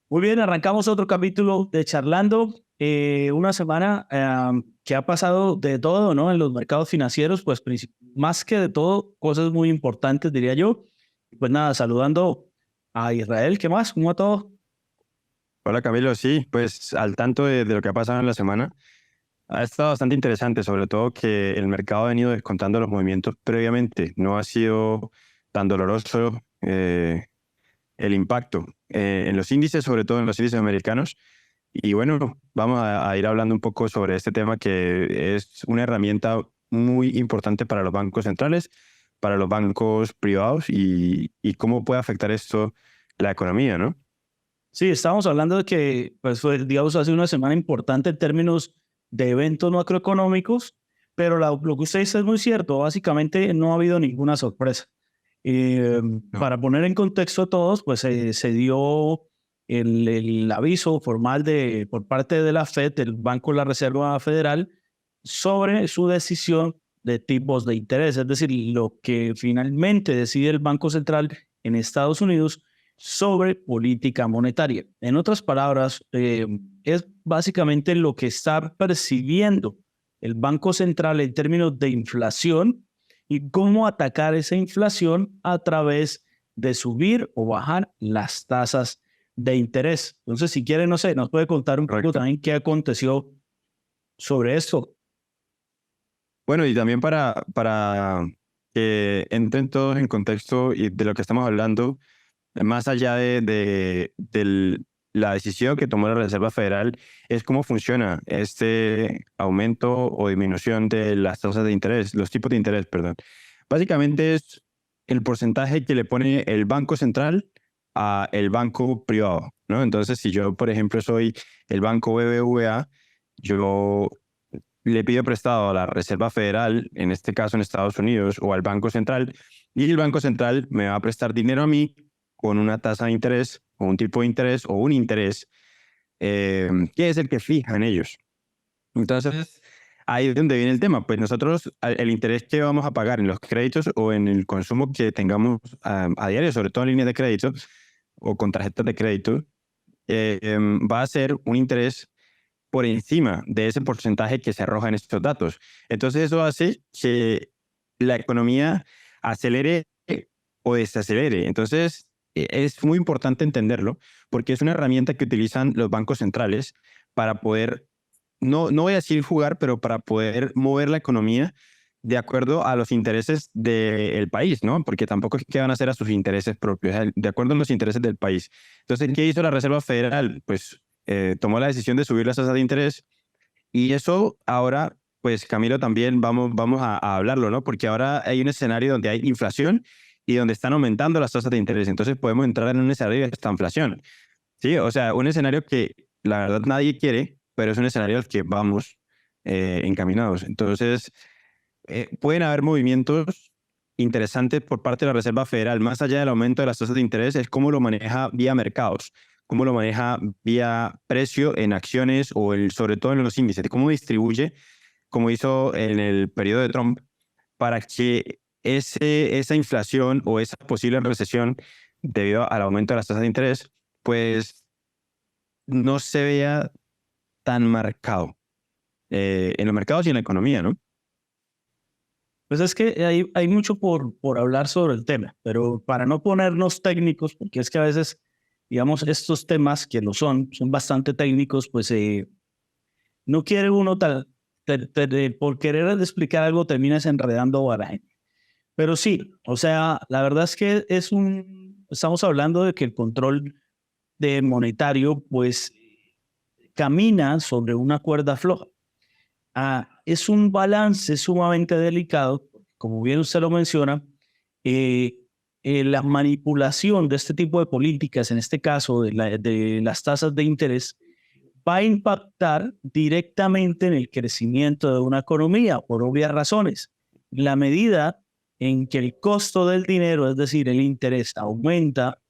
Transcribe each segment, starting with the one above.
Muy bien, arrancamos otro capítulo de Charlando. Una semana que ha pasado de todo, ¿no? En los mercados financieros, pues más que de todo, cosas muy importantes, diría yo. Pues nada, saludando a Israel. ¿Qué más? ¿Cómo va todo? Hola Camilo, sí, pues al tanto de lo que ha pasado en la semana, ha estado bastante interesante, sobre todo que el mercado ha venido descontando los movimientos previamente, no ha sido tan doloroso el impacto en los índices, sobre todo en los índices americanos. Y bueno, vamos a ir hablando un poco sobre este tema que es una herramienta muy importante para los bancos centrales, para los bancos privados y cómo puede afectar esto la economía, ¿no? Sí, estábamos hablando de que, pues, fue, digamos, hace una semana importante en términos de eventos macroeconómicos, pero lo que usted dice es muy cierto. Básicamente no ha habido ninguna sorpresa. Eh, No. para poner en contexto a todos, pues se dio el aviso formal por parte de la Fed, del Banco de la Reserva Federal, sobre su decisión de tipos de interés, es decir, lo que finalmente decide el Banco Central en Estados Unidos sobre política monetaria. En otras palabras, es básicamente lo que está percibiendo el Banco Central en términos de inflación y cómo atacar esa inflación a través de subir o bajar las tasas de interés. Entonces, si quiere, no sé, nos puede contar un poco Correcto. también qué aconteció sobre esto. Bueno, y también para que entren todos en contexto y de lo que estamos hablando, más allá la decisión que tomó la Reserva Federal, es cómo funciona este aumento o disminución de las tasas de interés, los tipos de interés, perdón. Básicamente es el porcentaje que le pone el Banco Central a el banco privado, ¿no? Entonces, si yo, por ejemplo, soy el banco BBVA, yo le pido prestado a la Reserva Federal, en este caso en Estados Unidos, o al Banco Central, y el Banco Central me va a prestar dinero a mí con una tasa de interés, o un tipo de interés, o un interés, que es el que fijan ellos. Entonces, ahí es donde viene el tema. Pues nosotros, el interés que vamos a pagar en los créditos o en el consumo que tengamos a diario, sobre todo en líneas de crédito o con tarjetas de crédito, va a ser un interés por encima de ese porcentaje que se arroja en estos datos. Entonces eso hace que la economía acelere o desacelere. Entonces es muy importante entenderlo porque es una herramienta que utilizan los bancos centrales para poder, no voy a decir jugar, pero para poder mover la economía de acuerdo a los intereses del país, ¿no? Porque tampoco es que van a ser a sus intereses propios, de acuerdo a los intereses del país. Entonces, ¿qué hizo la Reserva Federal? Pues tomó la decisión de subir las tasas de interés y eso ahora, pues Camilo, también vamos a hablarlo, ¿no? Porque ahora hay un escenario donde hay inflación y donde están aumentando las tasas de interés. Entonces podemos entrar en un escenario de esta inflación, ¿sí? O sea, un escenario que la verdad nadie quiere, pero es un escenario al que vamos encaminados. Entonces, pueden haber movimientos interesantes por parte de la Reserva Federal, más allá del aumento de las tasas de interés, es cómo lo maneja vía mercados, cómo lo maneja vía precio en acciones o sobre todo en los índices, cómo distribuye, como hizo en el periodo de Trump, para que esa inflación o esa posible recesión debido al aumento de las tasas de interés, pues no se vea tan marcado en los mercados y en la economía, ¿no? Pues es que hay mucho por hablar sobre el tema, pero para no ponernos técnicos, porque es que a veces, digamos, estos temas que lo son bastante técnicos, pues no quiere uno por querer explicar algo terminas enredando a la gente. Pero sí, o sea, la verdad es que estamos hablando de que el control de monetario, pues camina sobre una cuerda floja. Es un balance sumamente delicado, como bien usted lo menciona, eh, la manipulación de este tipo de políticas, en este caso de las tasas de interés, va a impactar directamente en el crecimiento de una economía por obvias razones. La medida en que el costo del dinero, es decir, el interés, aumenta,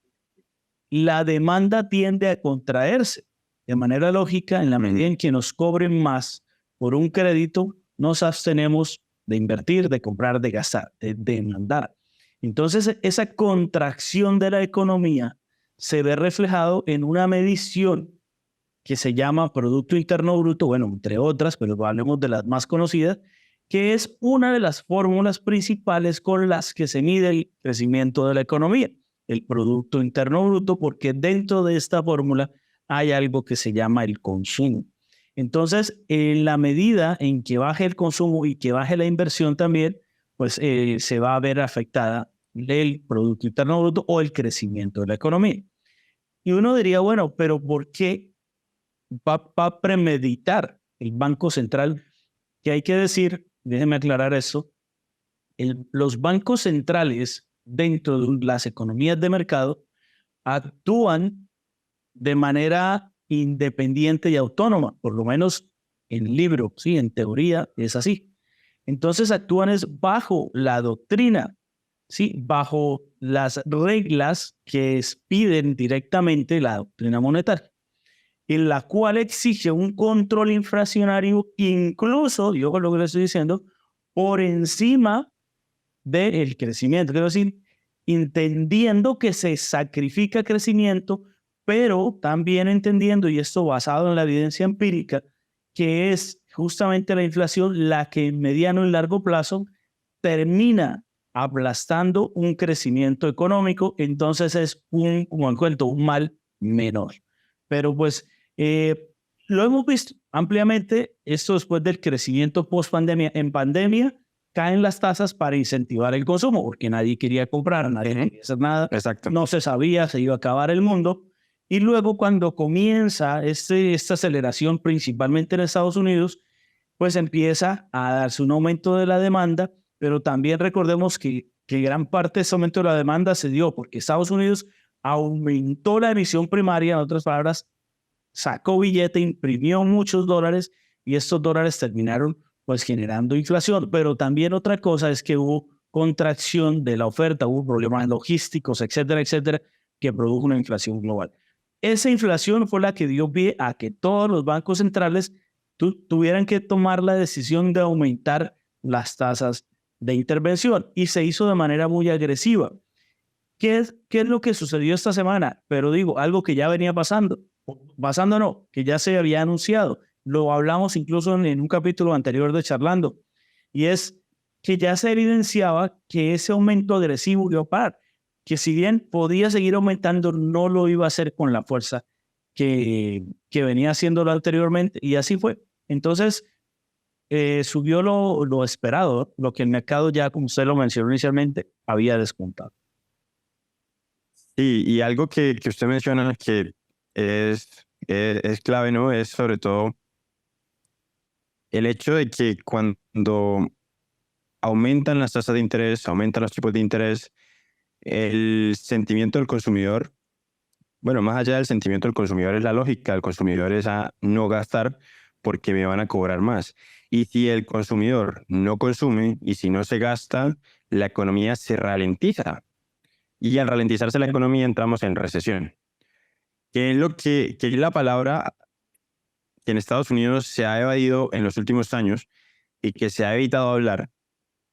la demanda tiende a contraerse. De manera lógica, en la medida en que nos cobren más por un crédito, nos abstenemos de invertir, de comprar, de gastar, de demandar. Entonces, esa contracción de la economía se ve reflejado en una medición que se llama Producto Interno Bruto, bueno, entre otras, pero hablemos de las más conocidas, que es una de las fórmulas principales con las que se mide el crecimiento de la economía, el Producto Interno Bruto, porque dentro de esta fórmula hay algo que se llama el consumo. Entonces, en la medida en que baje el consumo y que baje la inversión también, pues se va a ver afectada el Producto Interno Bruto o el crecimiento de la economía. Y uno diría, bueno, pero ¿por qué va a premeditar el Banco Central? Que hay que decir, déjeme aclarar eso, los bancos centrales dentro de las economías de mercado actúan de manera independiente y autónoma, por lo menos en el libro, sí, en teoría es así. Entonces actúan es bajo la doctrina, sí, bajo las reglas que piden directamente la doctrina monetaria, en la cual exige un control inflacionario, incluso, yo con lo que le estoy diciendo, por encima del crecimiento. Quiero decir, entendiendo que se sacrifica crecimiento, pero también entendiendo, y esto basado en la evidencia empírica, que es justamente la inflación la que en mediano y largo plazo termina aplastando un crecimiento económico, entonces es como encuentro, un mal menor. Pero pues lo hemos visto ampliamente, esto después del crecimiento post pandemia. En pandemia caen las tasas para incentivar el consumo, porque nadie quería comprar, nadie quería hacer nada, Exacto. no se sabía, se iba a acabar el mundo. Y luego cuando comienza esta aceleración, principalmente en Estados Unidos, pues empieza a darse un aumento de la demanda, pero también recordemos que gran parte de ese aumento de la demanda se dio porque Estados Unidos aumentó la emisión primaria, en otras palabras, sacó billete, imprimió muchos dólares y estos dólares terminaron pues generando inflación. Pero también otra cosa es que hubo contracción de la oferta, hubo problemas logísticos, etcétera, etcétera, que produjo una inflación global. Esa inflación fue la que dio pie a que todos los bancos centrales tuvieran que tomar la decisión de aumentar las tasas de intervención y se hizo de manera muy agresiva. ¿Qué es lo que sucedió esta semana? Pero digo, algo que ya venía pasando. Pasando no, que ya se había anunciado. Lo hablamos incluso en un capítulo anterior de Charlando. Y es que ya se evidenciaba que ese aumento agresivo iba a parar. Que si bien podía seguir aumentando, no lo iba a hacer con la fuerza que venía haciéndolo anteriormente. Y así fue. Entonces, subió lo esperado, lo que el mercado ya, como usted lo mencionó inicialmente, había descontado. Y algo que usted menciona que es clave, ¿no? Es sobre todo el hecho de que cuando aumentan las tasas de interés, aumentan los tipos de interés, el sentimiento del consumidor, bueno, más allá del sentimiento del consumidor es la lógica del consumidor es a no gastar porque me van a cobrar más. Y si el consumidor no consume y si no se gasta, la economía se ralentiza. Y al ralentizarse la economía entramos en recesión. Que es que es la palabra que en Estados Unidos se ha evadido en los últimos años y que se ha evitado hablar,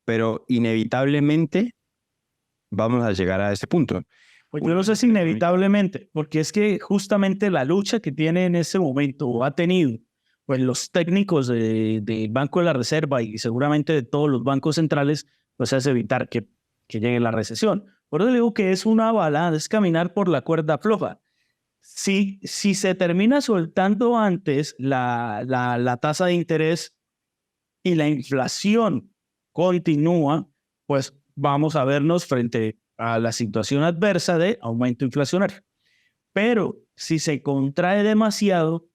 pero inevitablemente vamos a llegar a ese punto. Pues yo no sé si inevitablemente, porque es que justamente la lucha que tiene en ese momento o ha tenido pues los técnicos del Banco de la Reserva y seguramente de todos los bancos centrales, pues es evitar que llegue la recesión. Por eso digo que es una balada, es caminar por la cuerda floja. Si se termina soltando antes la tasa de interés y la inflación continúa, pues vamos a vernos frente a la situación adversa de aumento inflacionario. Pero si se contrae demasiado,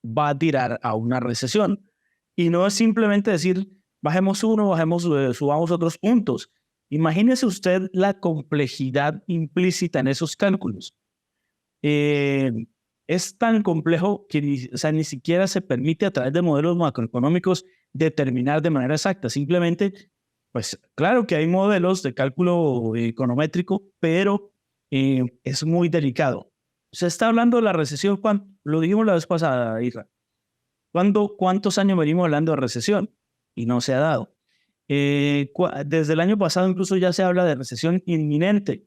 va a tirar a una recesión. Y no es simplemente decir, bajemos uno, subamos otros puntos. Imagínese usted la complejidad implícita en esos cálculos. Es tan complejo que ni siquiera se permite a través de modelos macroeconómicos determinar de manera exacta. Simplemente, pues claro que hay modelos de cálculo econométrico, pero es muy delicado. Se está hablando de la recesión, lo dijimos la vez pasada, Isra. ¿Cuántos años venimos hablando de recesión? Y no se ha dado. Desde el año pasado incluso ya se habla de recesión inminente.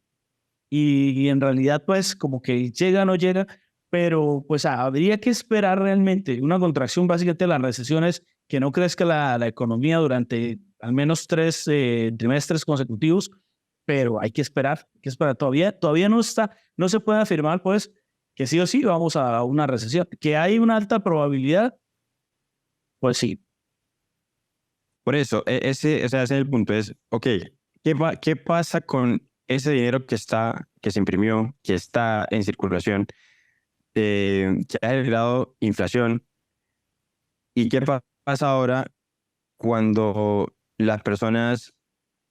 y en realidad pues como que llega o no llega, pero pues habría que esperar realmente una contracción. Básicamente la recesión es que no crezca la economía durante al menos 3 trimestres consecutivos, pero hay que esperar. Todavía no está, no se puede afirmar pues que sí o sí vamos a una recesión. Que hay una alta probabilidad, pues sí. Por eso, o sea, ese es el punto, es, ok, ¿qué pasa con ese dinero que se imprimió, que está en circulación, que ha generado inflación? ¿Y qué pasa ahora cuando las personas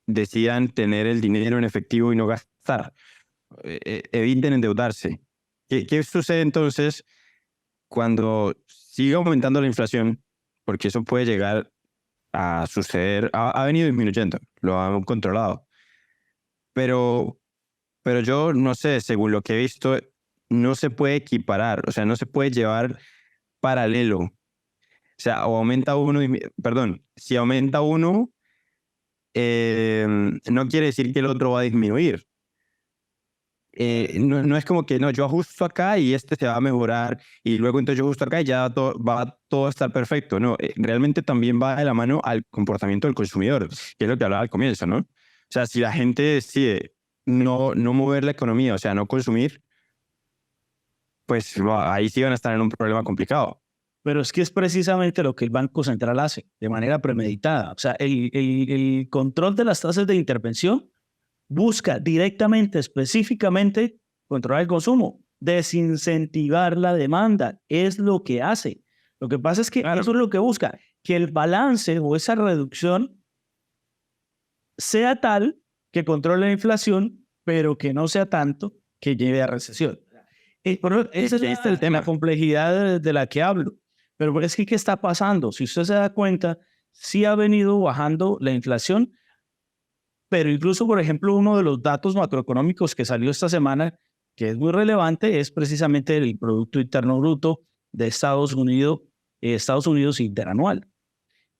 decidan tener el dinero en efectivo y no gastar? Eviten endeudarse. ¿Qué sucede entonces cuando sigue aumentando la inflación? Porque eso puede llegar a suceder, ha venido disminuyendo, lo han controlado. Pero, pero yo no sé, según lo que he visto, no se puede equiparar, o sea, no se puede llevar paralelo. O sea, o aumenta uno, perdón, si aumenta uno, no quiere decir que el otro va a disminuir. No es como que no, yo ajusto acá y este se va a mejorar y luego entonces yo ajusto acá y ya va todo a estar perfecto. No, realmente también va de la mano al comportamiento del consumidor, que es lo que hablaba al comienzo, ¿no? O sea, si la gente decide no mover la economía, o sea, no consumir, pues ahí sí van a estar en un problema complicado. Pero es que es precisamente lo que el Banco Central hace de manera premeditada. O sea, el control de las tasas de intervención busca directamente, específicamente, controlar el consumo, desincentivar la demanda. Es lo que hace. Lo que pasa es que Claro. eso es lo que busca, que el balance o esa reducción sea tal que controle la inflación, pero que no sea tanto que lleve a recesión. Esa es El tema. la complejidad de la que hablo. Pero es que, ¿qué está pasando? Si usted se da cuenta, sí ha venido bajando la inflación, pero incluso, por ejemplo, uno de los datos macroeconómicos que salió esta semana, que es muy relevante, es precisamente el Producto Interno Bruto de Estados Unidos interanual.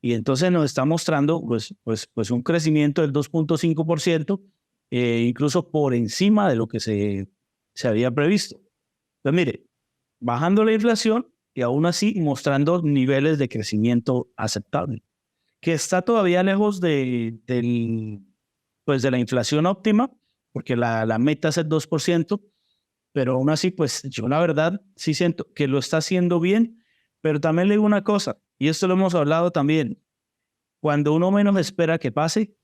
Y entonces nos está mostrando pues un crecimiento del 2,5%, incluso por encima de lo que se había previsto. Entonces, mire, bajando la inflación y aún así mostrando niveles de crecimiento aceptables, que está todavía lejos pues de la inflación óptima, porque la meta es el 2%, pero aún así, pues yo la verdad sí siento que lo está haciendo bien, pero también le digo una cosa, y esto lo hemos hablado también, cuando uno menos espera que pase,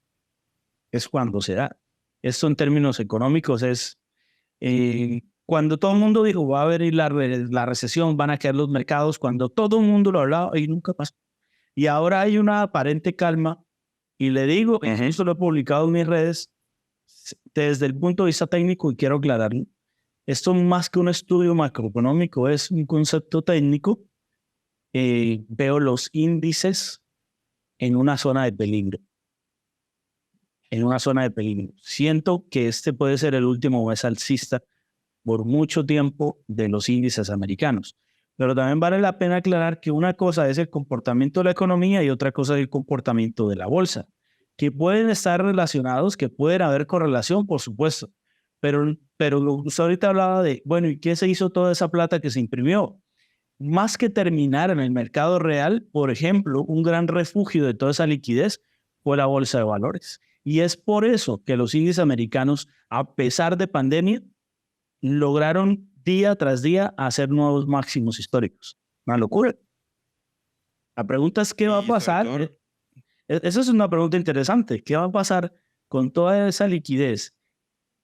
es cuando se da. Esto en términos económicos es cuando todo el mundo dijo va a venir la recesión, van a caer los mercados, cuando todo el mundo lo hablaba y nunca pasó. Y ahora hay una aparente calma y le digo, esto lo he publicado en mis redes, desde el punto de vista técnico y quiero aclararlo, esto más que un estudio macroeconómico es un concepto técnico. Veo los índices en una zona de peligro. En una zona de peligro. Siento que este puede ser el último mes alcista por mucho tiempo de los índices americanos. Pero también vale la pena aclarar que una cosa es el comportamiento de la economía y otra cosa es el comportamiento de la bolsa, que pueden estar relacionados, que pueden haber correlación, por supuesto. Pero usted ahorita hablaba de, bueno, ¿y qué se hizo toda esa plata que se imprimió? Más que terminar en el mercado real, por ejemplo, un gran refugio de toda esa liquidez fue la bolsa de valores. Y es por eso que los índices americanos, a pesar de pandemia, lograron día tras día hacer nuevos máximos históricos. Una locura. La pregunta es, ¿qué va a pasar? Esa es una pregunta interesante. ¿Qué va a pasar con toda esa liquidez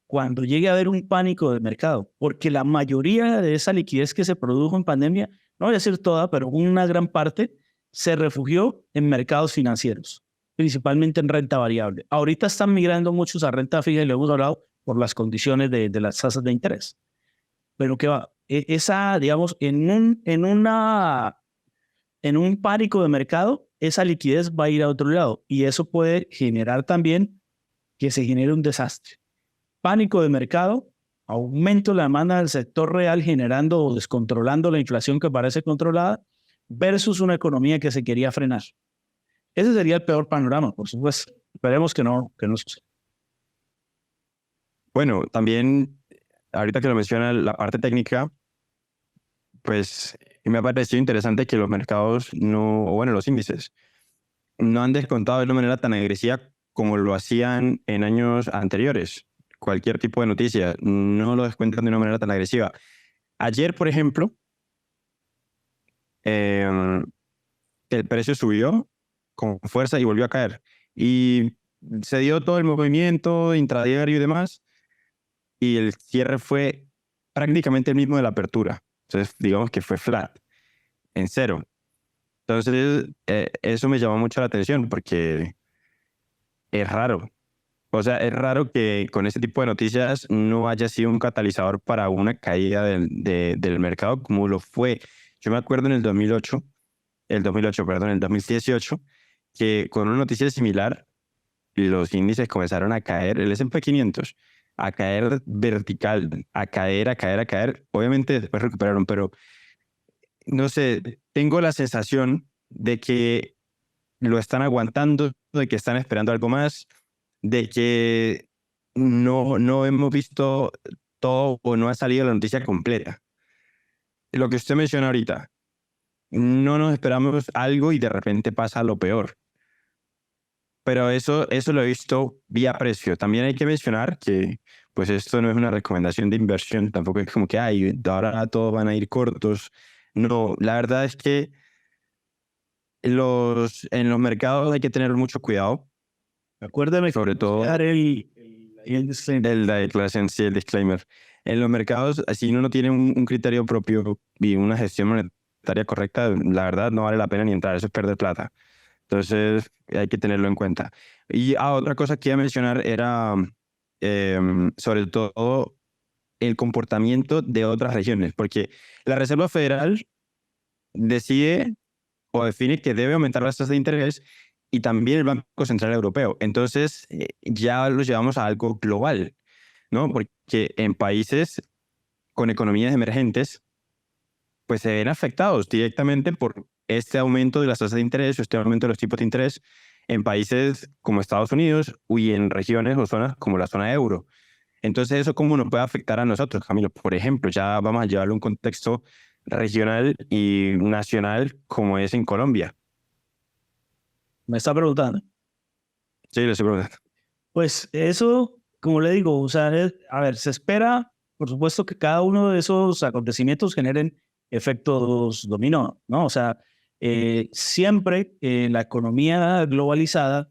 cuando llegue a haber un pánico de mercado? Porque la mayoría de esa liquidez que se produjo en pandemia, no voy a decir toda, pero una gran parte, se refugió en mercados financieros, principalmente en renta variable. Ahorita están migrando muchos a renta fija y lo hemos hablado por las condiciones de las tasas de interés. Pero ¿qué va? Esa, digamos, en un pánico de mercado, esa liquidez va a ir a otro lado y eso puede generar también que se genere un desastre. Pánico de mercado, aumento de la demanda del sector real generando o descontrolando la inflación que parece controlada versus una economía que se quería frenar. Ese sería el peor panorama, por supuesto. Esperemos que no suceda. Bueno, también ahorita que lo menciona la parte técnica, pues me ha parecido interesante que los mercados no, o bueno, los índices, no han descontado de una manera tan agresiva como lo hacían en años anteriores. Cualquier tipo de noticia, no lo descuentan de una manera tan agresiva. Ayer, por ejemplo, eh, el precio subió con fuerza y volvió a caer. Y se dio todo el movimiento intradiario y demás, y el cierre fue prácticamente el mismo de la apertura. Entonces, digamos que fue flat, en cero. Entonces, eso me llamó mucho la atención porque es raro. O sea, es raro que con este tipo de noticias no haya sido un catalizador para una caída del mercado como lo fue. Yo me acuerdo en el 2018, que con una noticia similar, los índices comenzaron a caer, el S&P 500, a caer vertical, a caer, a caer, a caer. Obviamente después recuperaron, pero no sé, tengo la sensación de que lo están aguantando, de que están esperando algo más, de que no hemos visto todo o no ha salido la noticia completa. Lo que usted menciona ahorita, no nos esperamos algo y de repente pasa lo peor. Pero eso lo he visto vía precio. También hay que mencionar que pues esto no es una recomendación de inversión, tampoco es como que ay, de ahora todos van a ir cortos. No, la verdad es que en los mercados hay que tener mucho cuidado, Acuérdame que sobre todo dejar el disclaimer. la declaración, sí, el disclaimer. En los mercados, si uno no tiene un criterio propio y una gestión monetaria correcta, la verdad no vale la pena ni entrar, eso es perder plata. Entonces hay que tenerlo en cuenta. Y otra cosa que iba a mencionar era sobre todo el comportamiento de otras regiones, porque la Reserva Federal decide o define que debe aumentar las tasas de interés y también el Banco Central Europeo. Entonces ya lo llevamos a algo global, ¿no? Porque en países con economías emergentes, pues se ven afectados directamente por este aumento de las tasas de interés o este aumento de los tipos de interés en países como Estados Unidos y en regiones o zonas como la zona euro. Entonces, ¿eso cómo nos puede afectar a nosotros, Camilo? Por ejemplo, ya vamos a llevarlo a un contexto regional y nacional como es en Colombia. Me está preguntando. Sí, lo estoy preguntando. Pues eso, como le digo, o sea, a ver, se espera, por supuesto, que cada uno de esos acontecimientos generen efectos dominó, ¿no? O sea, siempre la economía globalizada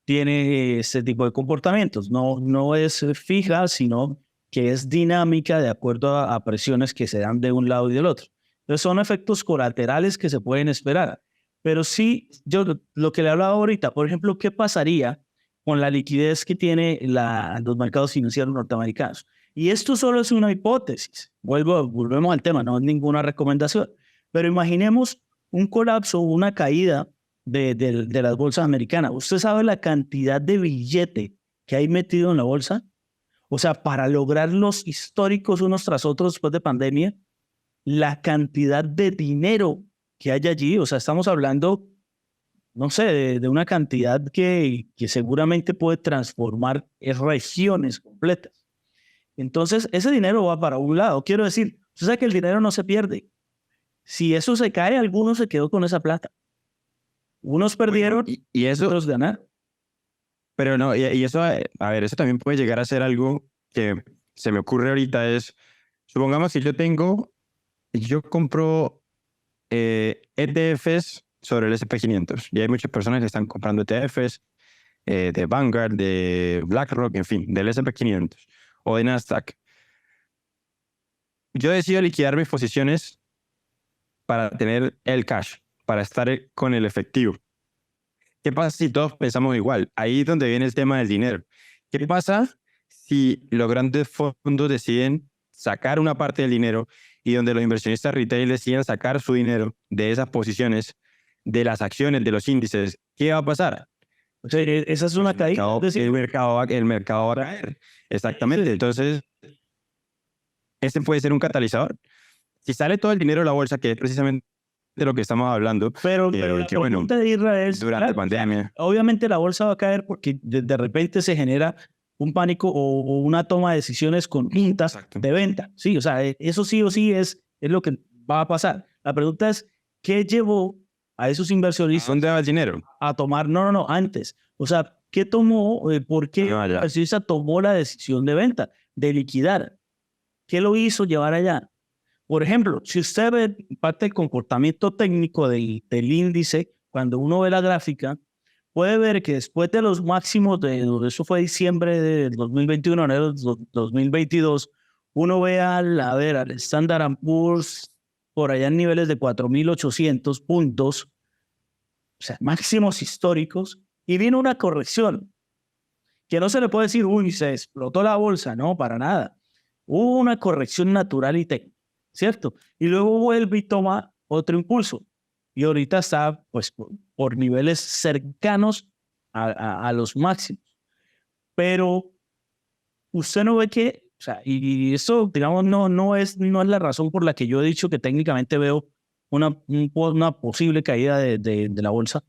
tiene este tipo de comportamientos. No es fija, sino que es dinámica de acuerdo a presiones que se dan de un lado y del otro. Entonces son efectos colaterales que se pueden esperar. Pero sí, yo lo que le hablaba ahorita, por ejemplo, ¿qué pasaría con la liquidez que tiene los mercados financieros norteamericanos? Y esto solo es una hipótesis. Volvemos al tema, no es ninguna recomendación. Pero imaginemos un colapso, una caída de las bolsas americanas. ¿Usted sabe la cantidad de billete que hay metido en la bolsa? O sea, para lograr los históricos unos tras otros después de pandemia, la cantidad de dinero que hay allí, o sea, estamos hablando, no sé, de una cantidad que seguramente puede transformar regiones completas. Entonces, ese dinero va para un lado. Quiero decir, usted sabe que el dinero no se pierde. Si eso se cae, alguno se quedó con esa plata. Unos perdieron, Y eso, otros ganaron. pero no, y eso, a ver, eso también puede llegar a ser algo que se me ocurre ahorita es, supongamos que yo compro ETFs sobre el S&P 500 y hay muchas personas que están comprando ETFs de Vanguard, de BlackRock, en fin, del S&P 500 o de Nasdaq. Yo decido liquidar mis posiciones para tener el cash, para estar con el efectivo. ¿Qué pasa si todos pensamos igual? Ahí es donde viene el tema del dinero. ¿Qué pasa si los grandes fondos deciden sacar una parte del dinero y donde los inversionistas retail deciden sacar su dinero de esas posiciones, de las acciones, de los índices? ¿Qué va a pasar? O sea, esa es una caída. El mercado va a caer. Exactamente. Entonces, este puede ser un catalizador. Si sale todo el dinero de la bolsa, que es precisamente de lo que estamos hablando, Pero la que bueno, pregunta de Israel es, durante claro, pandemia. obviamente la bolsa va a caer porque de repente se genera un pánico o una toma de decisiones conjuntas Exacto. de venta. Sí, o sea, eso sí o sí es lo que va a pasar. La pregunta es, ¿qué llevó a esos ¿A inversionistas dónde va el dinero? a tomar? No, antes. O sea, ¿qué tomó? ¿Por qué Ah, el ya. inversionista tomó la decisión de venta, de liquidar? ¿Qué lo hizo llevar allá? Por ejemplo, si usted ve parte del comportamiento técnico del índice, cuando uno ve la gráfica, puede ver que después de los máximos eso fue diciembre del 2021, enero del 2022, uno ve a ver, al Standard Poor's por allá en niveles de 4.800 puntos, o sea, máximos históricos, y vino una corrección, que no se le puede decir, uy, se explotó la bolsa, no, para nada. Hubo una corrección natural y técnica, ¿cierto? Y luego vuelve y toma otro impulso. Y ahorita está, pues, por niveles cercanos a los máximos. Pero usted no ve que, o sea, y eso, digamos, no es la razón por la que yo he dicho que técnicamente veo una posible caída de la bolsa,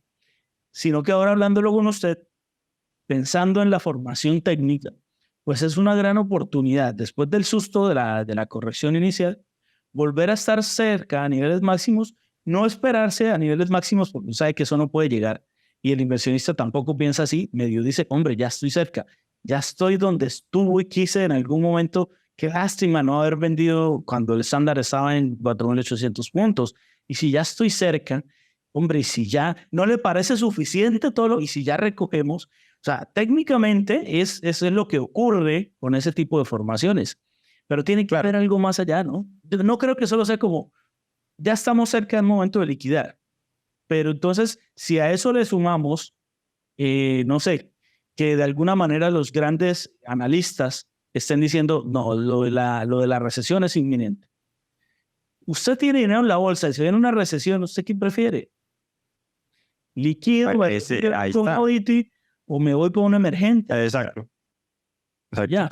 sino que ahora hablándolo con usted, pensando en la formación técnica, pues es una gran oportunidad, después del susto de la corrección inicial, volver a estar cerca a niveles máximos, no esperarse a niveles máximos porque sabe que eso no puede llegar. Y el inversionista tampoco piensa así, medio dice, hombre, ya estoy cerca, ya estoy donde estuve y quise en algún momento. Qué lástima no haber vendido cuando el estándar estaba en 4.800 puntos. Y si ya estoy cerca, hombre, y si ya no le parece suficiente todo y si ya recogemos, o sea, técnicamente eso es lo que ocurre con ese tipo de formaciones, pero tiene que haber Claro. algo más allá, ¿no? Yo no creo que solo sea como, ya estamos cerca del momento de liquidar, pero entonces, si a eso le sumamos, no sé, que de alguna manera los grandes analistas estén diciendo, no, lo de la recesión es inminente. Usted tiene dinero en la bolsa y si viene una recesión, ¿usted qué prefiere? ¿Liquido, Bueno, ahí con está. commodity o me voy por una emergente? Exacto. Exacto. Ya,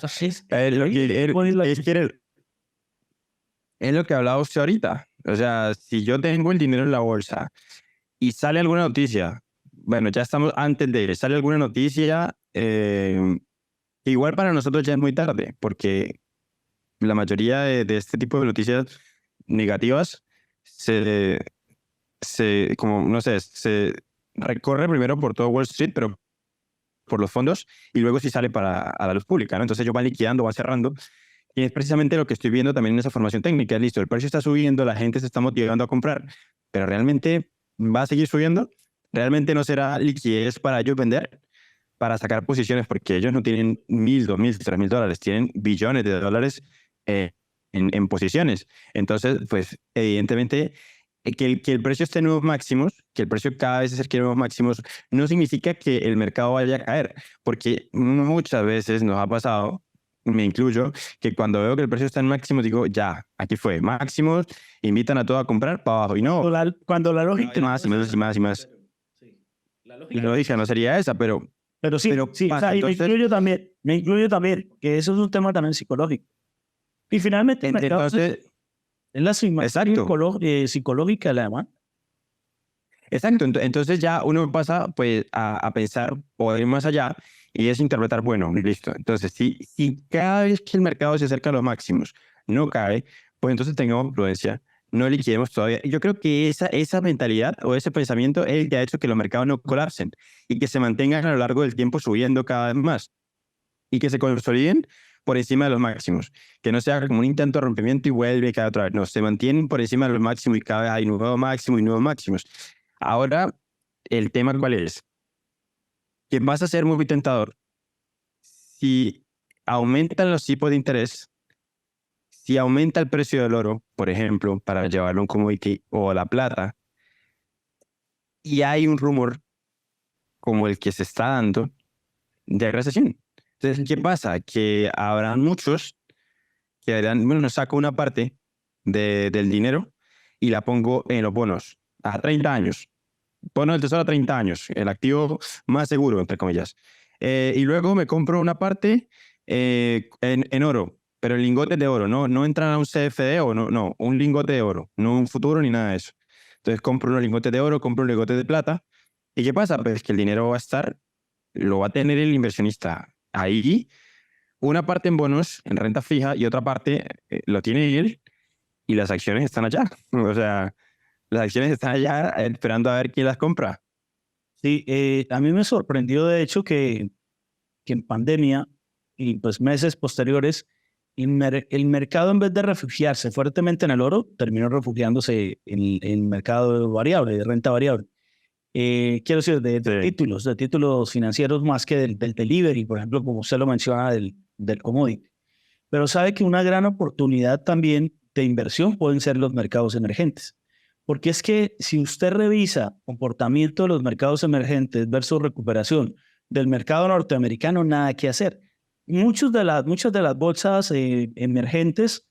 Es lo que hablaba usted ahorita. O sea, si yo tengo el dinero en la bolsa y sale alguna noticia, bueno, ya estamos antes de, sale alguna noticia, que igual para nosotros ya es muy tarde, porque la mayoría de este tipo de noticias negativas como, no sé, se recorre primero por todo Wall Street, pero por los fondos, y luego sí sale a la luz pública, ¿no? Entonces ellos van liquidando, van cerrando, y es precisamente lo que estoy viendo también en esa formación técnica. Listo, el precio está subiendo, la gente se está motivando a comprar, pero ¿realmente va a seguir subiendo? ¿Realmente no será liquidez para ellos vender? Para sacar posiciones, porque ellos no tienen 1.000, 2.000, 3.000 dólares, tienen billones de dólares en posiciones. Entonces, pues evidentemente que el precio esté en nuevos máximos, que el precio cada vez se acerque a nuevos máximos, no significa que el mercado vaya a caer, porque muchas veces nos ha pasado, me incluyo, que cuando veo que el precio está en máximos, digo, ya, aquí fue, máximos, invitan a todo a comprar para abajo, y no, cuando la lógica... más y más y más y más. Sí, la La lógica. lógica no sería esa, Pero sí, pero sí, o pasa. sea, y me Entonces, incluyo también, que eso es un tema también psicológico. Y finalmente el mercado entonces, es la asignación exacto. psicológica de la demanda. Exacto, entonces ya uno pasa pues a pensar o a ir más allá y es interpretar, bueno, listo. Entonces, si cada vez que el mercado se acerca a los máximos no cae, pues entonces tengamos prudencia, no liquidemos todavía. Y yo creo que esa mentalidad o ese pensamiento es el que ha hecho que los mercados no colapsen y que se mantengan a lo largo del tiempo subiendo cada vez más y que se consoliden por encima de los máximos, que no sea como un intento de rompimiento y vuelve y cae otra vez, no, se mantienen por encima de los máximos y cada vez hay nuevos máximos y nuevos máximos. Ahora, el tema cuál es, que vas a ser muy tentador si aumentan los tipos de interés, si aumenta el precio del oro, por ejemplo, para llevarlo a un commodity o a la plata, y hay un rumor como el que se está dando de recesión. Entonces, ¿qué pasa? Que habrán muchos que dirán, bueno, saco una parte del dinero y la pongo en los bonos a 30 años. Bono del tesoro a 30 años, el activo más seguro, entre comillas. Y luego me compro una parte en oro, pero el lingote de oro, no entran a un CFD o no, un lingote de oro, no un futuro ni nada de eso. Entonces compro unos lingotes de oro, compro un lingote de plata. ¿Y qué pasa? Pues que el dinero va a estar, lo va a tener el inversionista ahí una parte en bonos, en renta fija, y otra parte lo tiene él y las acciones están allá. O sea, las acciones están allá esperando a ver quién las compra. Sí, a mí me sorprendió de hecho que en pandemia y pues meses posteriores, el mercado en vez de refugiarse fuertemente en el oro, terminó refugiándose en el mercado variable, de renta variable. Quiero decir, Sí. de títulos financieros más que del delivery, por ejemplo, como usted lo menciona, del commodity. Pero sabe que una gran oportunidad también de inversión pueden ser los mercados emergentes. Porque es que si usted revisa comportamiento de los mercados emergentes versus recuperación del mercado norteamericano, nada que hacer. Muchas de las bolsas emergentes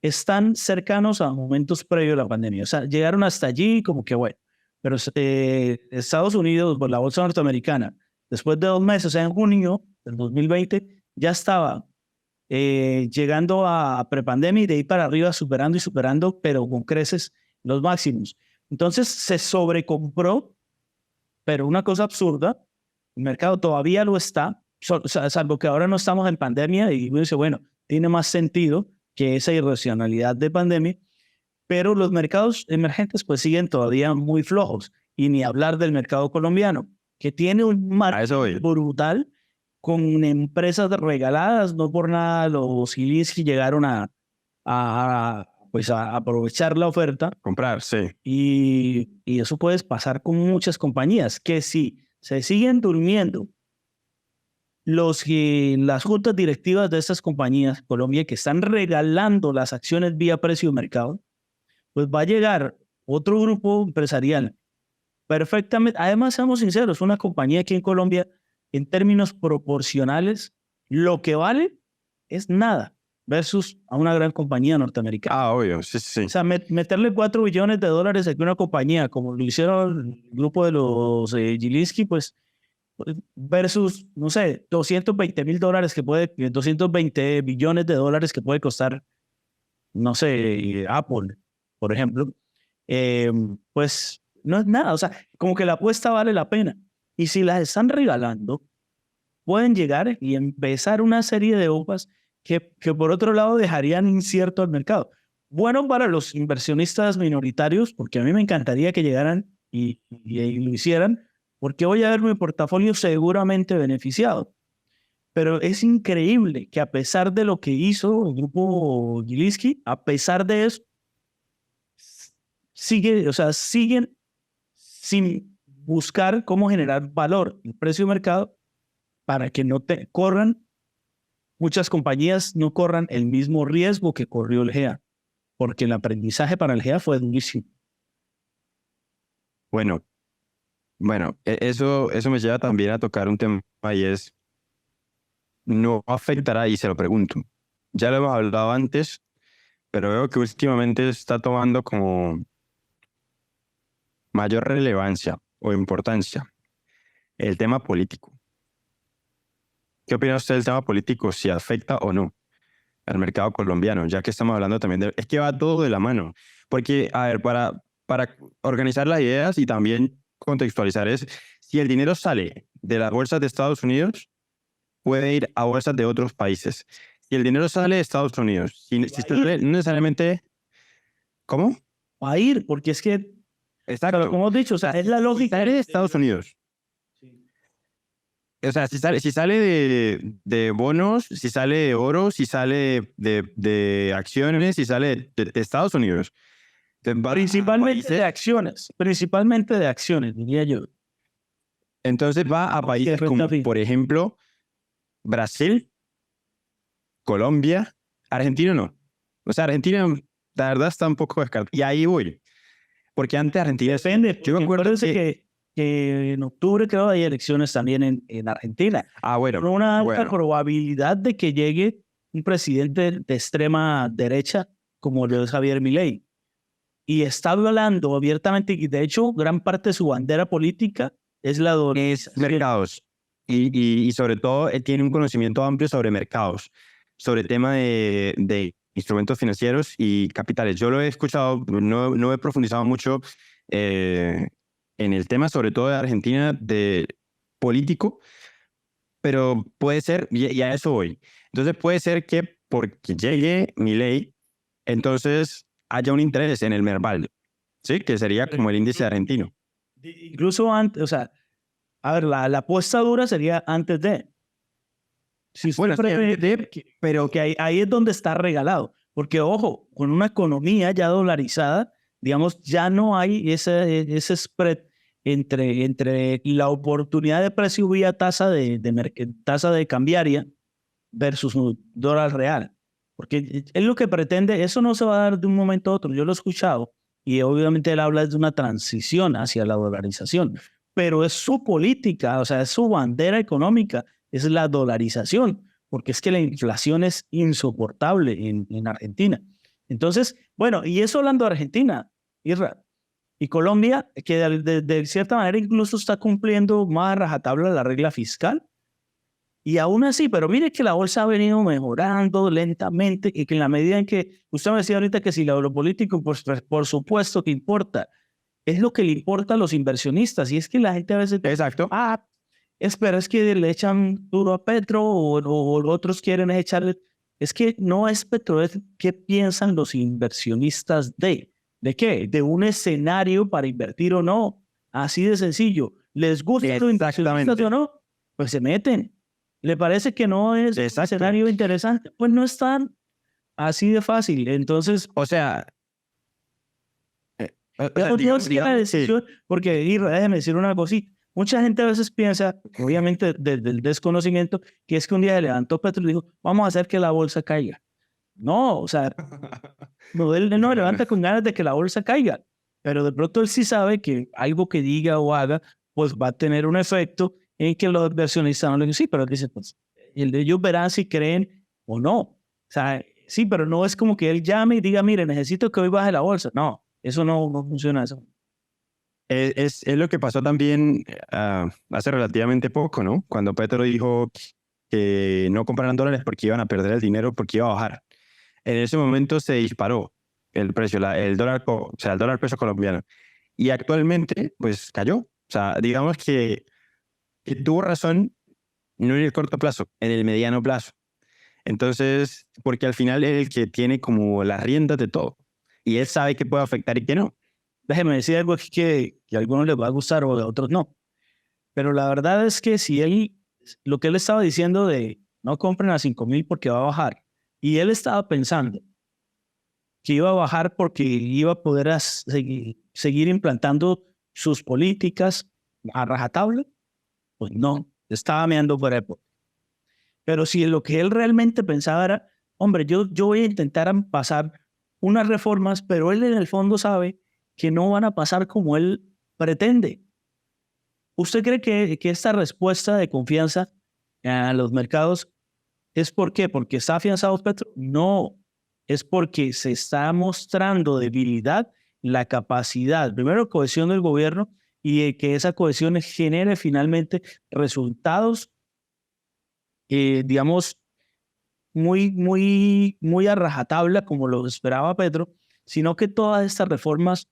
están cercanos a momentos previos a la pandemia. O sea, llegaron hasta allí como que bueno. Pero Estados Unidos, pues, la bolsa norteamericana, después de 2 meses, o sea, en junio del 2020, ya estaba llegando a prepandemia y de ahí para arriba superando y superando, pero con creces los máximos. Entonces se sobrecompró, pero una cosa absurda, el mercado todavía lo está, salvo que ahora no estamos en pandemia y uno dice, bueno, tiene más sentido que esa irracionalidad de pandemia, pero los mercados emergentes pues siguen todavía muy flojos y ni hablar del mercado colombiano, que tiene un A eso margen voy. brutal con empresas regaladas, no por nada los Gilinski llegaron pues a aprovechar la oferta Comprar, sí. y eso puede pasar con muchas compañías que si se siguen durmiendo las juntas directivas de estas compañías, Colombia, que están regalando las acciones vía precio de mercado, pues va a llegar otro grupo empresarial perfectamente. Además, seamos sinceros, una compañía aquí en Colombia, en términos proporcionales, lo que vale es nada versus a una gran compañía norteamericana. Ah, obvio, sí, sí, O sí. sea, meterle $4 billones a una compañía, como lo hicieron el grupo de los Gilinski, pues versus, no sé, $220 que puede, 220 billones de dólares que puede costar, no sé, Apple, por ejemplo, eh, pues no es nada. O sea, como que la apuesta vale la pena. Y si las están regalando, pueden llegar y empezar una serie de OPAs que por otro lado dejarían incierto al mercado. Bueno para los inversionistas minoritarios, porque a mí me encantaría que llegaran y lo hicieran, porque voy a ver mi portafolio seguramente beneficiado. Pero es increíble que a pesar de lo que hizo el grupo Gilinski, a pesar de eso, siguen sin buscar cómo generar valor, el precio de mercado, para que no te corran, muchas compañías no corran el mismo riesgo que corrió el GEA, porque el aprendizaje para el GEA fue durísimo. Bueno, bueno, eso me lleva también a tocar un tema y es, no afectará, y se lo pregunto. Ya lo hemos hablado antes, pero veo que últimamente está tomando como mayor relevancia o importancia el tema político. ¿Qué opina usted del tema político? Si afecta o no al mercado colombiano, ya que estamos hablando también de... Es que va todo de la mano. Porque, a ver, para organizar las ideas y también contextualizar es, si el dinero sale de las bolsas de Estados Unidos, puede ir a bolsas de otros países. Si el dinero sale de Estados Unidos, si sale, no necesariamente... ¿Cómo? Va a ir, porque es que, pero Exacto. como hemos dicho, o sea, es la Si lógica. sale de Estados Unidos, Sí. o sea, si sale de bonos, si sale de oro, si sale de acciones, si sale de Estados Unidos. Entonces va a Principalmente de acciones, diría yo. entonces va a Más que países renta como, fija. por ejemplo, Brasil, Colombia, Argentina no. O sea, Argentina, la verdad, está un poco descartada. Y ahí voy. Porque antes Argentina... Depende, Yo me porque acuerdo acuérdense que en octubre creo hay elecciones también en Argentina. Ah, bueno, Con una alta bueno. probabilidad de que llegue un presidente de extrema derecha como lo es Javier Milei. Y está hablando abiertamente, y de hecho gran parte de su bandera política es la Es dolarización. mercados. Y sobre todo, él tiene un conocimiento amplio sobre mercados, sobre el tema de instrumentos financieros y capitales. Yo lo he escuchado, no he profundizado mucho en el tema, sobre todo de Argentina, de político, pero puede ser, y a eso voy. Entonces puede ser que porque llegue Milei, entonces haya un interés en el Merval, ¿sí? Que sería como el índice argentino. Incluso antes, o sea, a ver, la apuesta dura sería antes de. Si usted Bueno, sí, prevé pero que ahí es donde está regalado. Porque, ojo, con una economía ya dolarizada, digamos, ya no hay ese spread entre la oportunidad de precio vía tasa de cambiaria versus un dólar real. Porque es lo que pretende, eso no se va a dar de un momento a otro. Yo lo he escuchado y obviamente él habla de una transición hacia la dolarización, pero es su política, o sea, es su bandera económica, es la dolarización, porque es que la inflación es insoportable en Argentina. Entonces, bueno, y eso hablando de Argentina, Isra, y Colombia, que de cierta manera incluso está cumpliendo más a rajatabla la regla fiscal. Y aún así, pero mire que la bolsa ha venido mejorando lentamente y que en la medida en que, usted me decía ahorita que si lo político, pues por supuesto que importa, es lo que le importa a los inversionistas. Y es que la gente a veces, exacto. espera, es que le echan duro a Petro o otros quieren echarle. Es que no es Petro, es qué piensan los inversionistas ¿de qué? De un escenario para invertir o no. Así de sencillo. ¿Les gusta los inversionistas o no? Pues se meten. ¿Le parece que no es un escenario interesante? Pues no es tan así de fácil. Entonces, o sea, digamos que la decisión, porque déjeme decir una cosita. Mucha gente a veces piensa, obviamente desde el desconocimiento, que es que un día se levantó Petro y dijo, vamos a hacer que la bolsa caiga. No, o sea, no, él no se levanta con ganas de que la bolsa caiga, pero de pronto él sí sabe que algo que diga o haga, pues va a tener un efecto en que los inversionistas no le dicen, sí, pero dice, pues ellos verán si creen o no. O sea, sí, pero no es como que él llame y diga, mire, necesito que hoy baje la bolsa. No, eso no funciona eso. Es lo que pasó también hace relativamente poco, ¿no? Cuando Petro dijo que no compraran dólares porque iban a perder el dinero, porque iba a bajar. En ese momento se disparó el precio, el dólar, o sea, el dólar peso colombiano. Y actualmente, pues cayó. O sea, digamos que tuvo razón, no en el corto plazo, en el mediano plazo. Entonces, porque al final es el que tiene como las riendas de todo. Y él sabe qué puede afectar y qué no. Déjeme decir algo aquí que a algunos les va a gustar o a otros no. Pero la verdad es que si él, lo que él estaba diciendo de no compren a 5.000 porque va a bajar, y él estaba pensando que iba a bajar porque iba a poder seguir implantando sus políticas a rajatabla, pues no, estaba meando por época. Pero si lo que él realmente pensaba era, hombre, yo voy a intentar pasar unas reformas, pero él en el fondo sabe que no van a pasar como él pretende. ¿Usted cree que esta respuesta de confianza a los mercados es por qué? ¿Porque está afianzado Petro? No, es porque se está mostrando debilidad la capacidad, primero, cohesión del gobierno y de que esa cohesión genere finalmente resultados, digamos, muy a rajatabla, como lo esperaba Petro, sino que todas estas reformas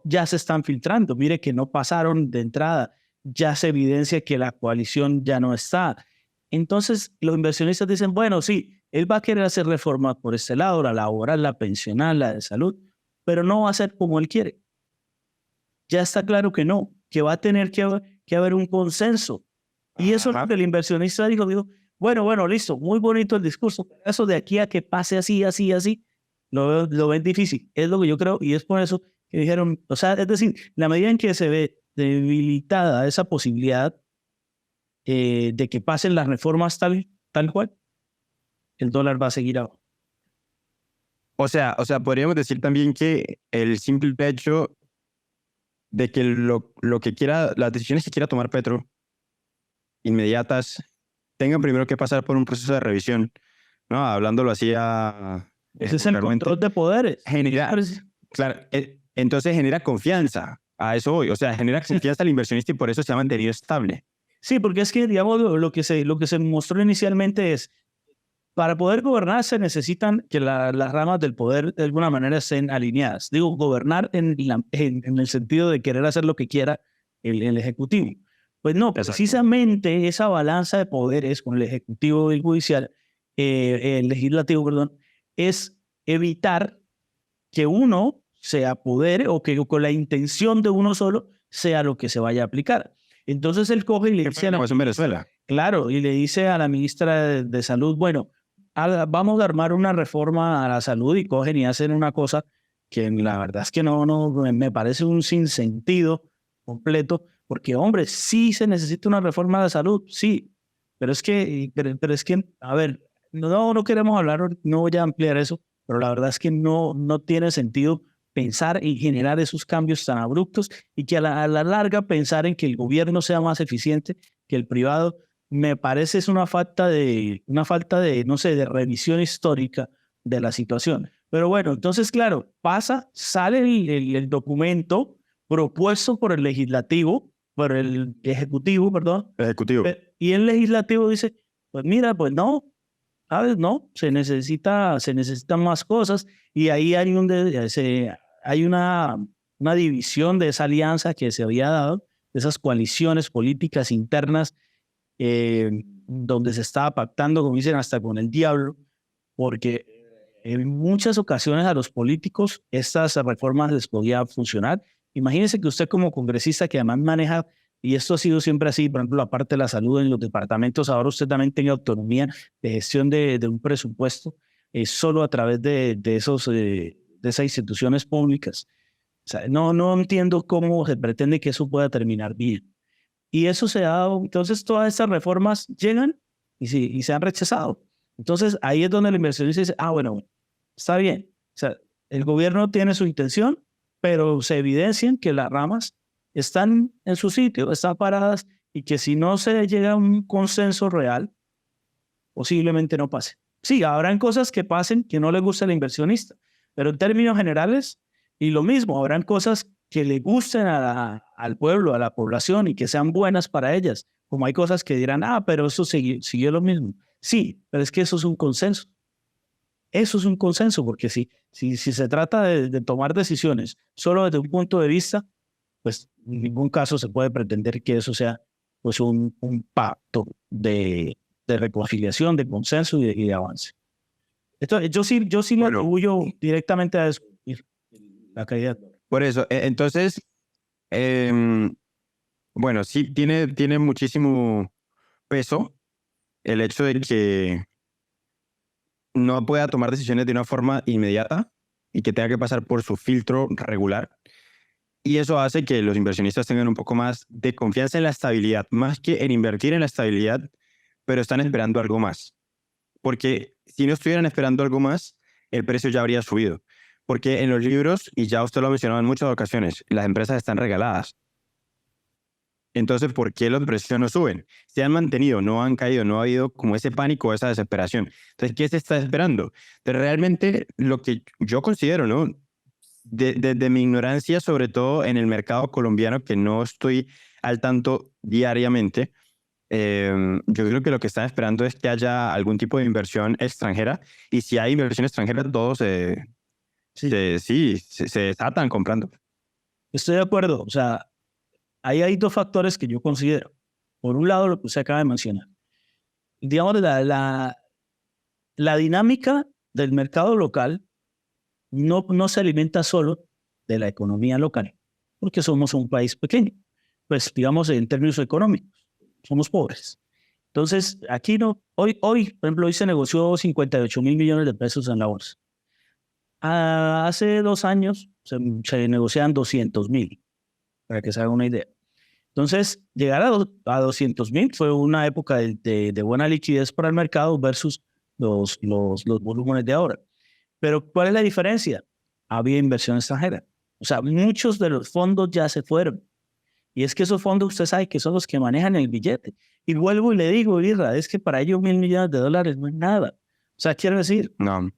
ya se están filtrando. Mire que no pasaron de entrada, ya se evidencia que la coalición ya no está. Entonces, los inversionistas dicen, bueno, sí, él va a querer hacer reformas por este lado, la laboral, la pensional, la de salud, pero no va a ser como él quiere. Ya está claro que no, que va a tener que haber un consenso. Y eso es lo que el inversionista dijo, bueno, listo, muy bonito el discurso, pero eso de aquí a que pase así, así, así, lo ven difícil. Es lo que yo creo y es por eso que dijeron, o sea, es decir, la medida en que se ve debilitada esa posibilidad de que pasen las reformas tal cual, el dólar va a seguir abajo. O sea, podríamos decir también que el simple hecho de que lo que quiera, las decisiones que quiera tomar Petro, inmediatas, tengan primero que pasar por un proceso de revisión, ¿no? Hablándolo así Ese es el control de poderes. Claro, entonces genera confianza, a eso voy, o sea, genera confianza al inversionista y por eso se ha mantenido estable. Sí, porque es que, digamos, lo que se mostró inicialmente es, para poder gobernar se necesitan que las ramas del poder de alguna manera estén alineadas. Digo, gobernar en el sentido de querer hacer lo que quiera el Ejecutivo. Pues no, Exacto. precisamente esa balanza de poderes con el Ejecutivo y el Judicial, el Legislativo, perdón, es evitar que uno se apodere o que con la intención de uno solo sea lo que se vaya a aplicar. Entonces él coge y le dice, Como es en Venezuela. claro, y le dice a la ministra de Salud, bueno, vamos a armar una reforma a la salud y cogen y hacen una cosa que la verdad es que no me parece un sinsentido completo, porque hombre, sí se necesita una reforma de salud, sí, pero es que, a ver, no queremos hablar, no voy a ampliar eso, pero la verdad es que no tiene sentido pensar y generar esos cambios tan abruptos y que a la larga pensar en que el gobierno sea más eficiente que el privado me parece es una falta de, no sé, de revisión histórica de la situación. Pero bueno, entonces, claro, sale el documento propuesto por el legislativo, por el ejecutivo, perdón, Ejecutivo. y el legislativo dice, pues mira, pues no, ¿sabes? No, se necesitan más cosas y ahí hay una división de esa alianza que se había dado, de esas coaliciones políticas internas donde se estaba pactando, como dicen, hasta con el diablo, porque en muchas ocasiones a los políticos estas reformas les podía funcionar. Imagínese que usted como congresista que además maneja, y esto ha sido siempre así, por ejemplo, la parte de la salud en los departamentos, ahora usted también tenga autonomía de gestión de un presupuesto solo a través de esas instituciones públicas. O sea, no entiendo cómo se pretende que eso pueda terminar bien. Y eso se ha dado, entonces todas estas reformas llegan y se han rechazado. Entonces ahí es donde el inversionista dice, bueno, está bien. O sea, el gobierno tiene su intención, pero se evidencian que las ramas están en su sitio, están paradas y que si no se llega a un consenso real, posiblemente no pase. Sí, habrán cosas que pasen que no le gusta al inversionista, pero en términos generales, y lo mismo, habrán cosas que le gusten al pueblo, a la población y que sean buenas para ellas, como hay cosas que dirán, pero eso siguió lo mismo. Sí, pero es que eso es un consenso. Eso es un consenso, porque si se trata de tomar decisiones solo desde un punto de vista, pues en ningún caso se puede pretender que eso sea pues un pacto de reconciliación, de consenso y de avance. Esto, yo sí le Bueno, atribuyo directamente a eso, la caída. por eso, entonces, em, bueno, sí tiene muchísimo peso el hecho de que no pueda tomar decisiones de una forma inmediata y que tenga que pasar por su filtro regular. Y eso hace que los inversionistas tengan un poco más de confianza en la estabilidad, más que en invertir en la estabilidad, pero están esperando algo más. Porque si no estuvieran esperando algo más, el precio ya habría subido. Porque en los libros, y ya usted lo ha mencionado en muchas ocasiones, las empresas están regaladas. Entonces, ¿por qué los precios no suben? Se han mantenido, no han caído, no ha habido como ese pánico, esa desesperación. Entonces, ¿qué se está esperando? Pero realmente lo que yo considero, ¿no? De mi ignorancia, sobre todo en el mercado colombiano, que no estoy al tanto diariamente, yo creo que lo que están esperando es que haya algún tipo de inversión extranjera. Y si hay inversión extranjera, todos se desatan comprando. Estoy de acuerdo. O sea, ahí hay dos factores que yo considero. Por un lado, lo que usted acaba de mencionar. Digamos, la dinámica del mercado local no se alimenta solo de la economía local, porque somos un país pequeño. Pues, digamos, en términos económicos, somos pobres. Entonces, aquí por ejemplo, hoy se negoció 58.000 millones de pesos en la bolsa. Hace 2 años se negociaban 200.000, para que se haga una idea. Entonces, llegar a 200.000 fue una época de buena liquidez para el mercado versus los volúmenes de ahora. Pero, ¿cuál es la diferencia? Había inversión extranjera. O sea, muchos de los fondos ya se fueron. Y es que esos fondos, usted sabe que son los que manejan el billete. Y vuelvo y le digo, Irra, es que para ellos 1.000 millones de dólares no es nada. O sea, quiero decir, No,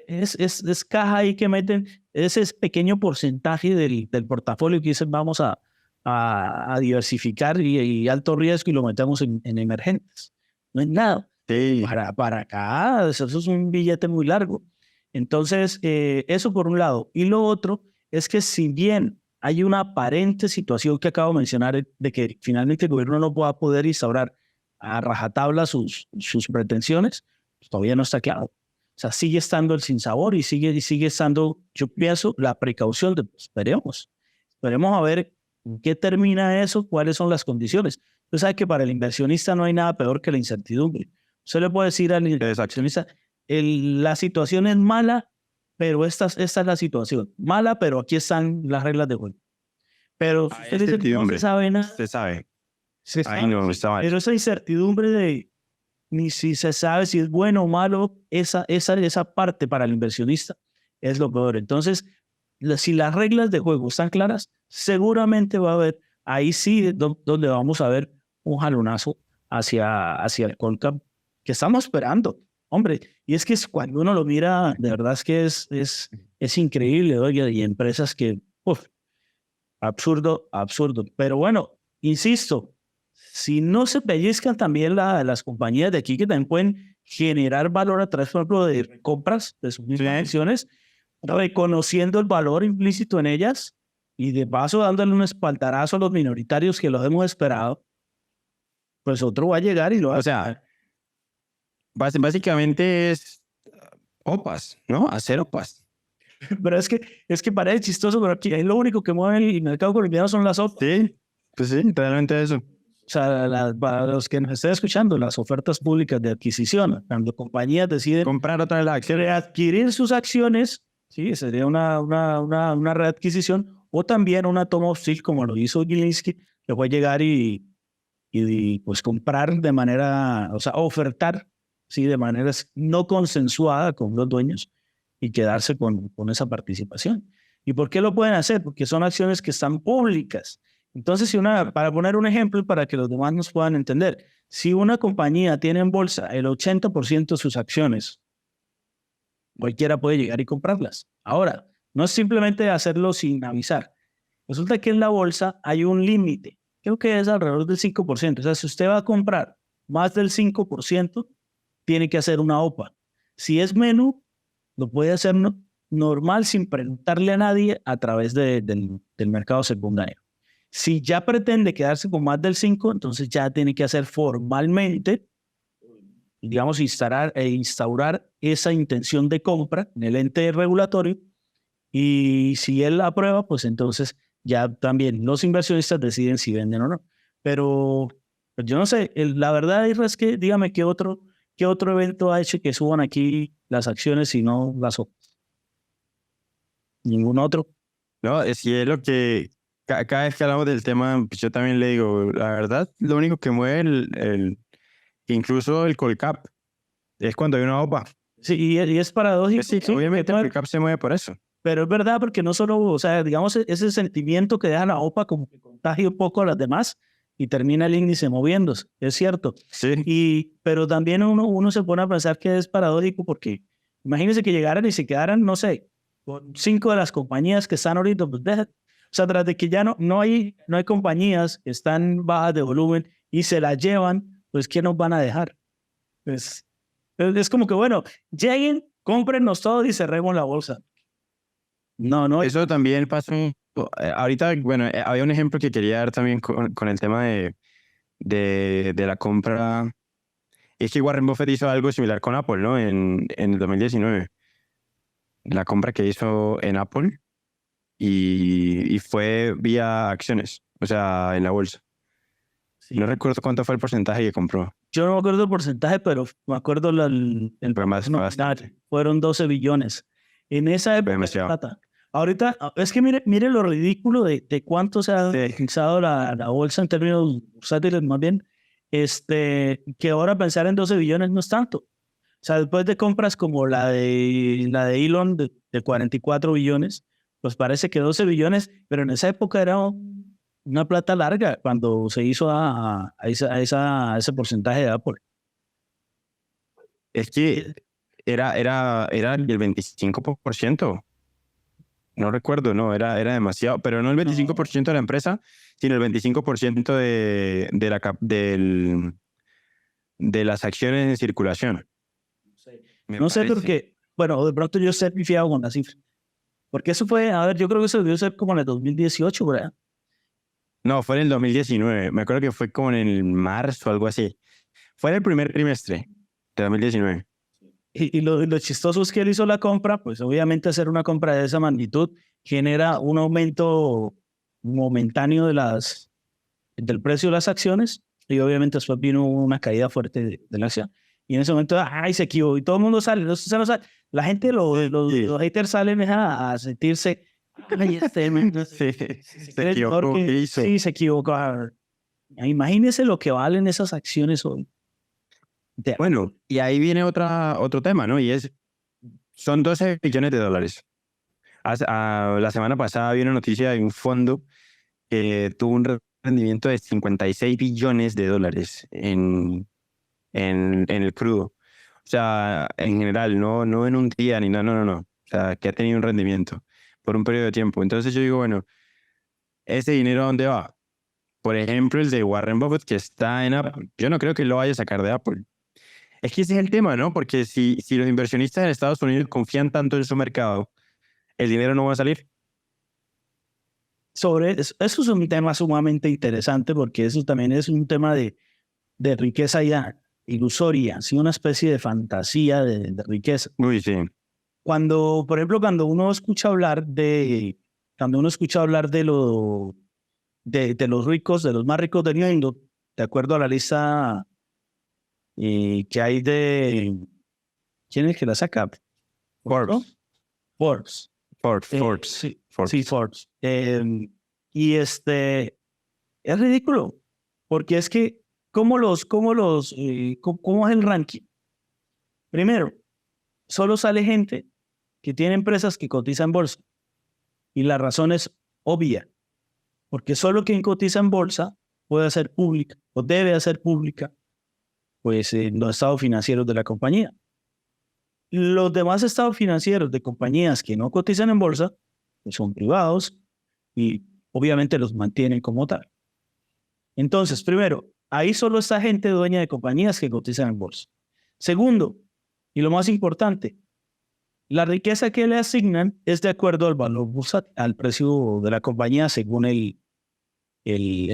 es caja ahí que meten ese pequeño porcentaje del portafolio que dicen vamos a diversificar y alto riesgo y lo metemos en emergentes. No es nada. sí, Para acá, eso es un billete muy largo. Entonces, eso por un lado. Y lo otro es que si bien hay una aparente situación que acabo de mencionar de que finalmente el gobierno no va a poder instaurar a rajatabla sus pretensiones, pues todavía no está claro. O sea, sigue estando el sinsabor y sigue estando, yo pienso, la precaución de, pues, esperemos a ver en qué termina eso, cuáles son las condiciones. Usted sabe que para el inversionista no hay nada peor que la incertidumbre. Usted le puede decir al inversionista, la situación es mala, pero esta es la situación. Mala, pero aquí están las reglas de juego. Pero si usted dice que no se sabe nada, se sabe. se sabe, Ay, no, está mal. pero esa incertidumbre de ni si se sabe si es bueno o malo, esa parte para el inversionista es lo peor. Entonces, si las reglas de juego están claras, seguramente va a haber, ahí sí donde vamos a ver un jalonazo hacia el Colcap que estamos esperando. Hombre, y es que cuando uno lo mira, de verdad es que es increíble, oye, y empresas que, uf, absurdo, absurdo. Pero bueno, insisto, si no se pellizcan también las compañías de aquí que también pueden generar valor a través, por ejemplo, de compras de sus mismas acciones, reconociendo el valor implícito en ellas y de paso dándole un espaldarazo a los minoritarios que los hemos esperado, pues otro va a llegar y lo va a... O sea, básicamente es OPAs, ¿no? Hacer OPAs. Pero es que parece chistoso, pero aquí lo único que mueve el mercado colombiano son las OPA. Sí, pues sí, realmente eso. O sea, para los que nos estén escuchando, las ofertas públicas de adquisición, cuando compañías deciden Comprar otra vez la acción. readquirir sus acciones, sí, sería una readquisición, o también una toma hostil, como lo hizo Gilinski, que fue llegar y pues comprar de manera, o sea, ofertar, sí, de manera no consensuada con los dueños y quedarse con esa participación. ¿Y por qué lo pueden hacer? Porque son acciones que están públicas. Entonces, para poner un ejemplo para que los demás nos puedan entender, si una compañía tiene en bolsa el 80% de sus acciones, cualquiera puede llegar y comprarlas. Ahora, no es simplemente hacerlo sin avisar. Resulta que en la bolsa hay un límite, creo que es alrededor del 5%. O sea, si usted va a comprar más del 5%, tiene que hacer una OPA. Si es menos, lo puede hacer normal sin preguntarle a nadie a través del mercado secundario. Si ya pretende quedarse con más del 5, entonces ya tiene que hacer formalmente, digamos, instaurar esa intención de compra en el ente regulatorio y si él la aprueba, pues entonces ya también los inversionistas deciden si venden o no. Pero pues yo no sé, la verdad es que dígame qué otro evento ha hecho que suban aquí las acciones y no las otras. Ningún otro. No, es que es lo que cada vez que hablamos del tema, pues yo también le digo, la verdad, lo único que mueve incluso el Colcap es cuando hay una OPA. Sí, y es paradójico. Sí, Sí, obviamente el Colcap se mueve por eso. pero es verdad porque no solo, o sea, digamos, ese sentimiento que deja la OPA como que contagia un poco a las demás y termina el índice moviéndose, es cierto. Sí. Pero también uno se pone a pensar que es paradójico porque imagínense que llegaran y se quedaran, no sé, con 5 de las compañías que están ahorita, pues o sea, tras de que ya no hay compañías que están bajas de volumen y se las llevan, pues ¿qué nos van a dejar? Pues es como que, bueno, lleguen, cómprennos todo y cerremos la bolsa. No. Eso también pasa. Ahorita, bueno, había un ejemplo que quería dar también con el tema de la compra. Es que Warren Buffett hizo algo similar con Apple, ¿no? En el 2019. La compra que hizo en Apple y fue vía acciones, o sea, en la bolsa. Sí. No recuerdo cuánto fue el porcentaje que compró. Yo no me acuerdo el porcentaje, pero me acuerdo el Bastante. fueron 12 billones. En esa época de plata. Ahorita, es que mire lo ridículo de cuánto se ha fixado la bolsa en términos bursátiles, más bien, que ahora pensar en 12 billones no es tanto. O sea, después de compras como la de Elon de 44 billones, pues parece que 12 billones, pero en esa época era una plata larga cuando se hizo a ese porcentaje de Apple. Es que era el 25%. No recuerdo, no, era demasiado, pero no el 25% de la empresa, sino el 25% de las acciones en circulación. No sé por qué, bueno, de pronto yo estoy pifiado con la cifra, Porque eso fue, a ver, yo creo que eso debió ser como en el 2018, ¿verdad? No, fue en el 2019. Me acuerdo que fue como en el marzo o algo así. Fue en el primer trimestre de 2019. Y lo chistoso es que él hizo la compra, pues obviamente hacer una compra de esa magnitud genera un aumento momentáneo del precio de las acciones y obviamente después vino una caída fuerte de la acción. Y en ese momento, ay, se equivocó y todo el mundo sale, no sale. La gente, los haters salen a sentirse, ay, Sí, se se cree el mejor equivocó. ¿Qué hizo? sí, se equivocó. Imagínese lo que valen esas acciones hoy. Bueno, y ahí viene otro tema, ¿no? Y son 12 billones de dólares. La semana pasada vi una noticia de un fondo que tuvo un rendimiento de 56 billones de dólares en el crudo. O sea, en general, no en un día ni nada, no. O sea, que ha tenido un rendimiento por un periodo de tiempo. Entonces yo digo, bueno, ¿ese dinero a dónde va? Por ejemplo, el de Warren Buffett que está en Apple. Yo no creo que lo vaya a sacar de Apple. Es que ese es el tema, ¿no? Porque si los inversionistas en Estados Unidos confían tanto en su mercado, el dinero no va a salir. Eso es un tema sumamente interesante porque eso también es un tema de riqueza ya ilusoria, ¿sí? Una especie de fantasía de riqueza. Uy, sí. Por ejemplo, cuando uno escucha hablar de los ricos, de los más ricos del mundo, de acuerdo a la lista que hay ¿quién es el que la saca? ¿No? Forbes. Forbes. Forbes. Sí, sí, Forbes. Forbes. Y es ridículo, porque es que, ¿cómo es el ranking? Primero, solo sale gente que tiene empresas que cotizan en bolsa. Y la razón es obvia, porque solo quien cotiza en bolsa puede hacer pública o debe hacer pública pues, los estados financieros de la compañía. Los demás estados financieros de compañías que no cotizan en bolsa pues son privados y obviamente los mantienen como tal. Entonces, primero, ahí solo está gente dueña de compañías que cotizan en bolsa. Segundo, y lo más importante, la riqueza que le asignan es de acuerdo al valor bursátil, al precio de la compañía según el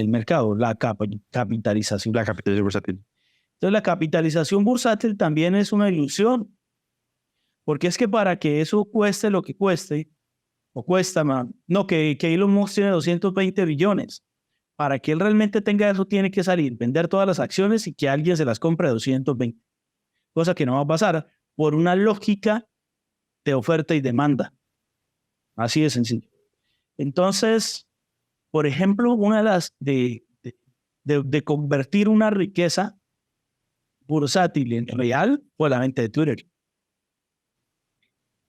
mercado, la capitalización. La capital bursátil. Entonces, la capitalización bursátil también es una ilusión, porque es que para que eso cueste lo que cueste, o cuesta, no, que Elon Musk tiene 220 billones. Para que él realmente tenga eso, tiene que salir, vender todas las acciones y que alguien se las compre a 220. Cosa que no va a pasar por una lógica de oferta y demanda. Así de sencillo. Entonces, por ejemplo, una de las de convertir una riqueza bursátil en real fue la venta de Twitter.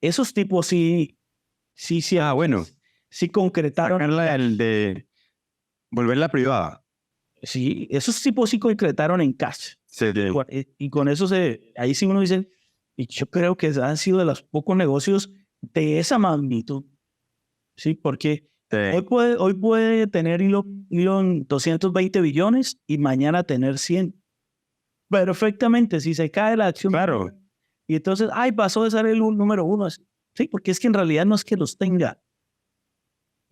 Esos tipos sí, Bueno, sí concretaron. sacarla de volverla privada. Sí, esos tipos sí concretaron en cash. Sí, Y con eso ahí sí uno dice, y yo creo que han sido de los pocos negocios de esa magnitud. Sí, porque sí. hoy puede tener Elon 220 billones y mañana tener 100. Perfectamente, si se cae la acción. Claro. Y entonces, pasó de ser el número uno. Sí, porque es que en realidad no es que los tenga.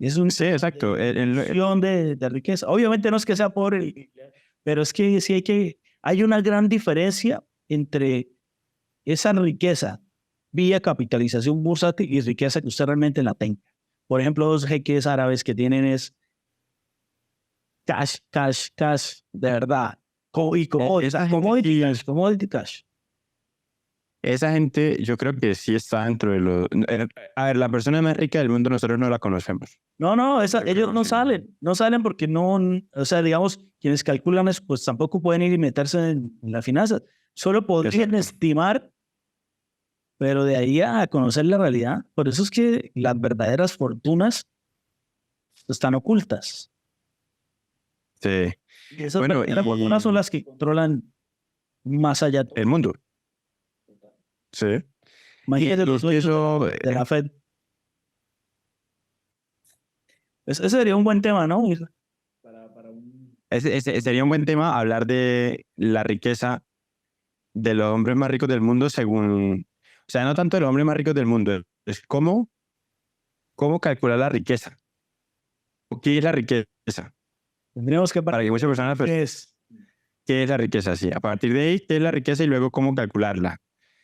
Es una Sí, exacto. ilusión de riqueza. Obviamente no es que sea pobre, pero es que sí hay una gran diferencia entre esa riqueza vía capitalización bursátil y riqueza que usted realmente la tenga. Por ejemplo, los jeques árabes que tienen es cash, de verdad. Commodity cash. Esa gente, yo creo que sí está dentro de los... A ver, la persona más rica del mundo nosotros no la conocemos. No, ellos no salen porque no, o sea, digamos, quienes calculan eso, pues tampoco pueden ir y meterse en las finanzas. Solo podrían estimar, pero de ahí a conocer la realidad. Por eso es que las verdaderas fortunas están ocultas. Sí. Y esas Bueno, verdaderas fortunas son las que controlan más allá. El mundo. Sí. Imagínate los dueños eso, de la Fed. Ese sería un buen tema, ¿no? ese sería un buen tema hablar de la riqueza de los hombres más ricos del mundo según... O sea, no tanto de los hombres más ricos del mundo, es cómo ¿Cómo calcular la riqueza? ¿O qué es la riqueza? Tendríamos que Para que muchas personas, pues, ¿qué es? ¿qué es la riqueza? Sí, a partir de ahí, ¿qué es la riqueza? Y luego, ¿cómo calcularla?